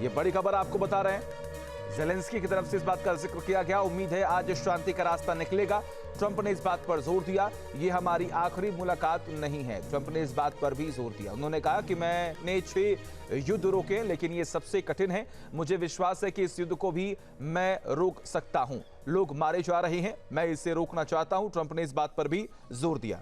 ये बड़ी खबर आपको बता रहे हैं। ज़ेलेंस्की की तरफ से इस बात का जिक्र किया गया। उम्मीद है आज शांति का रास्ता निकलेगा। ट्रंप ने इस बात पर जोर दिया, ये हमारी आखिरी मुलाकात नहीं है। ट्रंप ने इस बात पर भी जोर दिया। उन्होंने कहा कि मैंने 6 युद्ध रोके, लेकिन ये सबसे कठिन है। मुझे विश्वास है कि इस युद्ध को भी मैं रोक सकता हूं। लोग मारे जा रहे हैं, मैं इसे रोकना चाहता हूं। ट्रंप ने इस बात पर भी जोर दिया।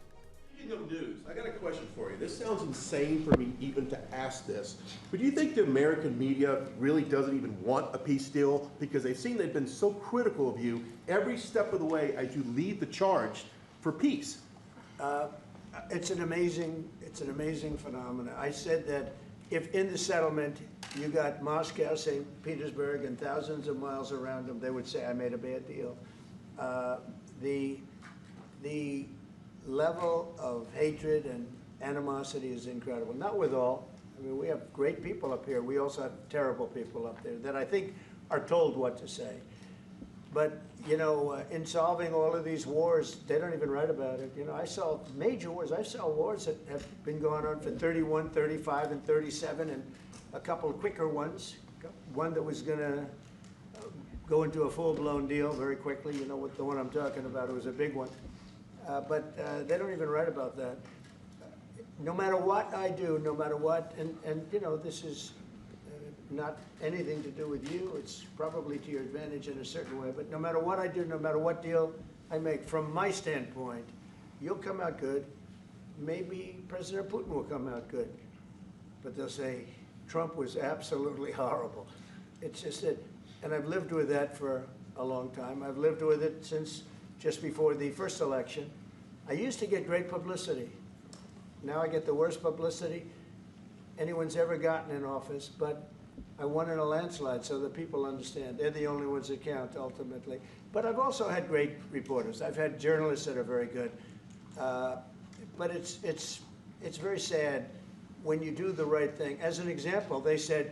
Speaking of news, I got a question for you. This sounds insane for me even to ask this, but do you think the American media really doesn't even want a peace deal because they've seen they've been so critical of you every step of the way as you lead the charge for peace? It's an amazing phenomenon. I said that if in the settlement you got Moscow, St. Petersburg, and thousands of miles around them, they would say I made a bad deal. The level of hatred and animosity is incredible. Not with all. I mean, we have great people up here. We also have terrible people up there that I think are told what to say. But, you know, in solving all of these wars, they don't even write about it. You know, I saw major wars. I saw wars that have been going on for 31, 35, and 37, and a couple of quicker ones. One that was going to go into a full-blown deal very quickly. You know what the one I'm talking about? It was a big one. But they don't even write about that. No matter what I do, no matter what, and you know, this is not anything to do with you. It's probably to your advantage in a certain way. But no matter what I do, no matter what deal I make, from my standpoint, you'll come out good. Maybe President Putin will come out good. But they'll say, Trump was absolutely horrible. It's just that, and I've lived with that for a long time. I've lived with it since just before the first election. I used to get great publicity. Now I get the worst publicity anyone's ever gotten in office, but I won in a landslide, so that people understand. They're the only ones that count, ultimately. But I've also had great reporters. I've had journalists that are very good. But it's very sad when you do the right thing. As an example, they said,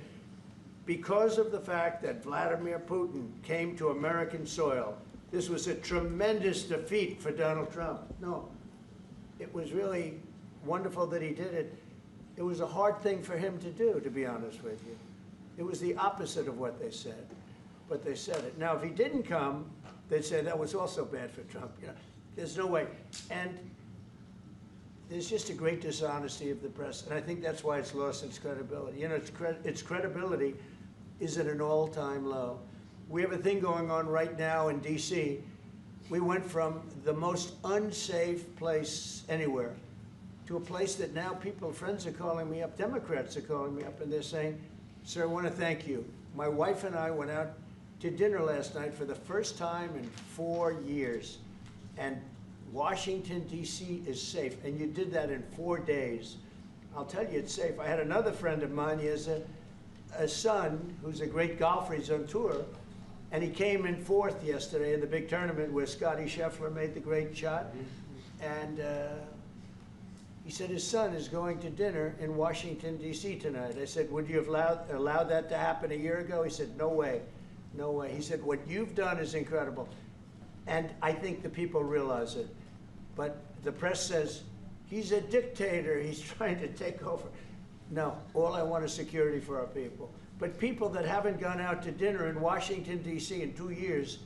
because of the fact that Vladimir Putin came to American soil, this was a tremendous defeat for Donald Trump. No, it was really wonderful that he did it. It was a hard thing for him to do, to be honest with you. It was the opposite of what they said, but they said it. Now, if he didn't come, they'd say that was also bad for Trump. You know, there's no way. And there's just a great dishonesty of the press, and I think that's why it's lost its credibility. You know, its credibility is at an all-time low. We have a thing going on right now in D.C. We went from the most unsafe place anywhere to a place that now people, friends are calling me up, Democrats are calling me up, and they're saying, sir, I want to thank you. My wife and I went out to dinner last night for the first time in 4 years, and Washington, D.C. is safe, and you did that in 4 days. I'll tell you, it's safe. I had another friend of mine, he has a son who's a great golfer, he's on tour, and he came in 4th yesterday in the big tournament where Scotty Scheffler made the great shot. And he said his son is going to dinner in Washington, D.C. tonight. I said, would you have allowed that to happen a year ago? He said, no way, no way. He said, what you've done is incredible. And I think the people realize it. But the press says, he's a dictator, he's trying to take over. No, all I want is security for our people. But people that haven't gone out to dinner in Washington, D.C. in 2 years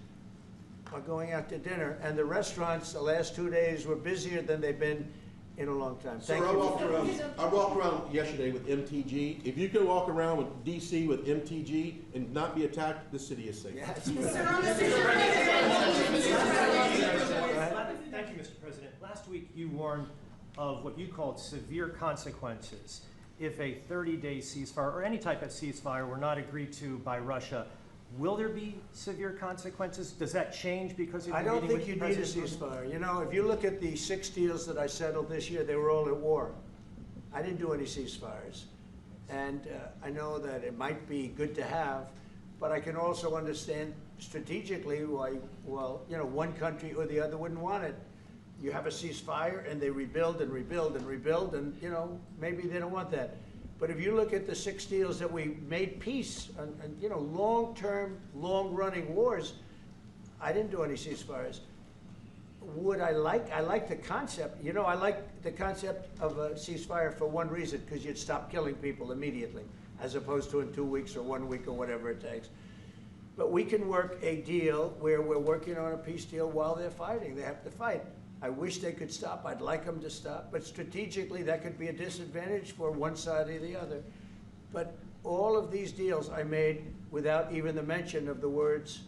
are going out to dinner. And the restaurants the last 2 days were busier than they've been in a long time. Thank you. I walked around yesterday with MTG. If you can walk around with D.C. with MTG and not be attacked, the city is safe. Yes. Thank you, Mr. President. Last week you warned of what you called severe consequences if a 30-day ceasefire or any type of ceasefire were not agreed to by Russia. Will there be severe consequences? Does that change because of I don't think you need a ceasefire. You know, if you look at the 6 deals that I settled this year, they were all at war. I didn't do any ceasefires. And I know that it might be good to have, but I can also understand strategically why, well, you know, one country or the other wouldn't want it. You have a ceasefire and they rebuild and rebuild and rebuild, and you know, maybe they don't want that. But if you look at the 6 deals that we made peace and you know, long-term, long-running wars, I didn't do any ceasefires. Would I like the concept. You know, I like the concept of a ceasefire for one reason, because you'd stop killing people immediately. as opposed to in 2 weeks or 1 week or whatever it takes. But we can work a deal where we're working on a peace deal while they're fighting. They have to fight. I wish they could stop. I'd like them to stop. But strategically, that could be a disadvantage for one side or the other. But all of these deals I made without even the mention of the words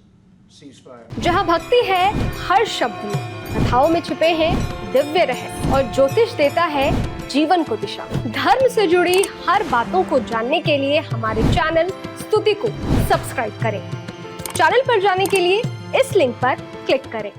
ceasefire. जहाँ भक्ति है हर शब्द में, कथाओं में छुपे हैं दिव्य रहस्य और ज्योतिष देता है जीवन को दिशा। धर्म से जुड़ी हर बातों को जानने के लिए हमारे चैनल स्तुति को सब्सक्राइब करें। चैनल पर जाने के लिए इस लिंक पर क्लिक करें।